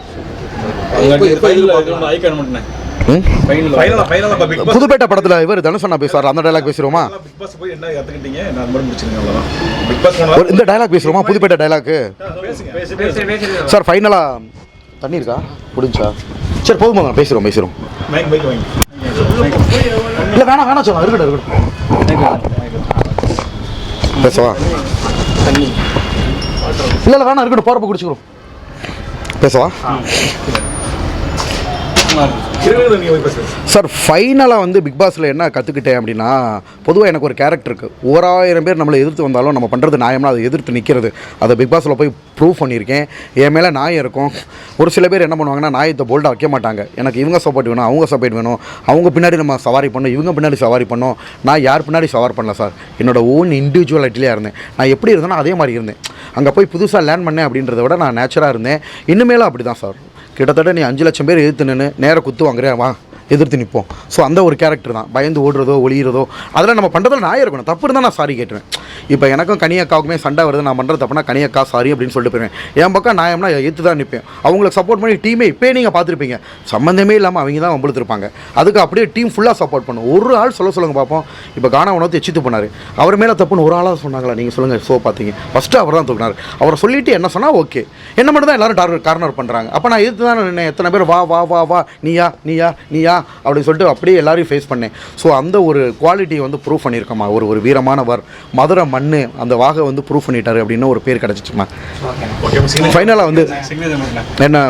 புதுப்பேட்டை படத்தில் இவர் தனுஷ் அண்ணா பேசுவார், அந்த டைலாக் பேசுகிறோமா? இந்த டைலாக் பேசுகிறோமா? Pudhupettai dialogue sir. ஃபைனலாக தண்ணி இருக்கா முடிஞ்சா? சரி போதுமா, பேசுகிறோம் இல்லை வேணாம் சொல்லுங்க. இருக்கட்டும் பேசவா? இல்லை வேணாம் இருக்கட்டும், போகிறப்ப குடிச்சுக்கிறோம். பேசவா சார்? ஃபைனலாக வந்து பிக் பாஸில் என்ன கற்றுக்கிட்டேன் அப்படின்னா, பொதுவாக எனக்கு ஒரு கேரக்டர் இருக்குது. 1000 பேர் நம்மளை எதிர்த்து வந்தாலும் நம்ம பண்ணுறது நியாயம்னா அதை எதிர்த்து நிற்கிறது. அதை பிக் பாஸில் போய் ப்ரூவ் பண்ணியிருக்கேன். என் மேலே நியாயம் இருக்கும். ஒரு சில பேர் என்ன பண்ணுவாங்கன்னா, நியாயத்தை போல்டாக வைக்க மாட்டாங்க. எனக்கு இவங்க சப்போர்ட் வேணும், அவங்க சப்போர்ட் வேணும், அவங்க பின்னாடி நம்ம சவாரி பண்ணோம், இவங்க பின்னாடி சவாரி பண்ணோம். நான் யார் பின்னாடி சவாரி பண்ணல சார். என்னோட ஓன் இண்டிவிஜுவலிட்டியாக இருந்தேன். நான் எப்படி இருந்தேனோ அதே மாதிரி இருந்தேன். அங்கே போய் புதுசாக லேர்ன் பண்ணேன் அப்படின்றத விட நான் நேச்சராக இருந்தேன். இன்னுமேலும் அப்படி தான் சார். கிட்டத்தட்ட நீ 5 லட்சம் பேர் எதிர்த்து நின்று நேராக குத்து வாங்குறேன், வா எதிர்த்து நிற்போம். ஸோ அந்த ஒரு கேரக்டர் தான். பயந்து ஓடுறதோ ஒளியிறதோ அதெல்லாம் நம்ம பண்ணுறதுல நான் இருக்கணும். தப்பு இருந்தால் நான் சாரி கேட்டுருவேன். இப்போ எனக்கும் கனியக்காவுக்குமே சண்டை வருது, நான் பண்ணுறது தப்புனா கனியக்கா சாரி அப்படின்னு சொல்லிட்டு போயிருவேன். என் பக்கம் நியாயம்னா எதிர்த்து தான் நிற்பேன். அவங்களுக்கு சப்போர்ட் பண்ணி டீமே இப்போ நீங்கள் பார்த்துருப்பீங்க, சம்மந்தமே இல்லாமல் அவங்க தான் வம்பளுத்துருப்பாங்க. அதுக்கு அப்படியே டீம் ஃபுல்லாக சப்போர்ட் பண்ணும். ஒரு ஆள் சொல்லுங்க பார்ப்போம். இப்போ கானா உணவு எச்சித்து போனார், அவர் மேலே தப்புன்னு ஒரு ஆளாக சொன்னாங்களா? நீங்கள் சொல்லுங்கள். ஸோ பார்த்தீங்க ஃபஸ்ட்டு அவர் தான் தூக்கினார். அவரை சொல்லிவிட்டு என்ன சொன்னால் ஓகே, என்ன மட்டும் தான் எல்லோரும் கார்னர் பண்ணுறாங்க. அப்போ நான் எதிர்த்து தான் நின்னேன். எத்தனை பேர் வா வா வா வா நீயா நீயா நீயா அப்படின்னு சொல்லிட்டு அப்படியே எல்லாரையும் ஃபேஸ் பண்ணேன். ஸோ அந்த ஒரு குவாலிட்டியை வந்து ப்ரூவ் பண்ணியிருக்கோமா. ஒரு வீரமானவர், மதுரை மண்ணு, அந்த வாகை வந்து ப்ரூவ் பண்ணிட்டாரு அப்படின்னு ஒரு பேர் கிடச்சிச்சுமா. ஃபைனலாக வந்து என்ன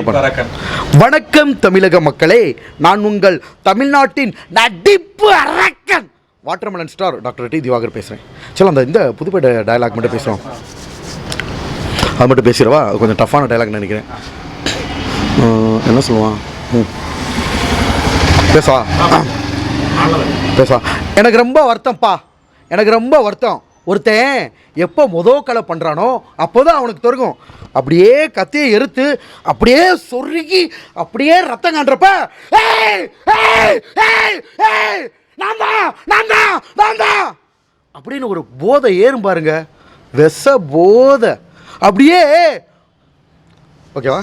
வணக்கம் தமிழக மக்களே, நான் உங்கள் தமிழ்நாட்டின் நடிப்பு அரக்கன் watermelon star doctor D Diwakar பேசுகிறேன். சரி, இந்த புதுப்பேட்டை டயலாக் மட்டும் பேசுகிறோம், அது மட்டும் பேசுகிறவா. கொஞ்சம் டஃப்பான டைலாக் நினைக்கிறேன். என்ன சொல்லுவான்? பேசுவா. எனக்கு ரொம்ப வருத்தம்ப்பா, எனக்கு ரொம்ப வருத்தம். ஒருத்தன் எப்போ கலை பண்ணுறானோ அப்போ தான் அவனுக்கு தொடங்கும். அப்படியே கத்தியை எறுத்து அப்படியே சொருகி அப்படியே ரத்தம் காண்றப்ப நான் தான் அப்படின்னு ஒரு போதை ஏறும் பாருங்க, விஷ போதை அப்படியே. ஓகேவா?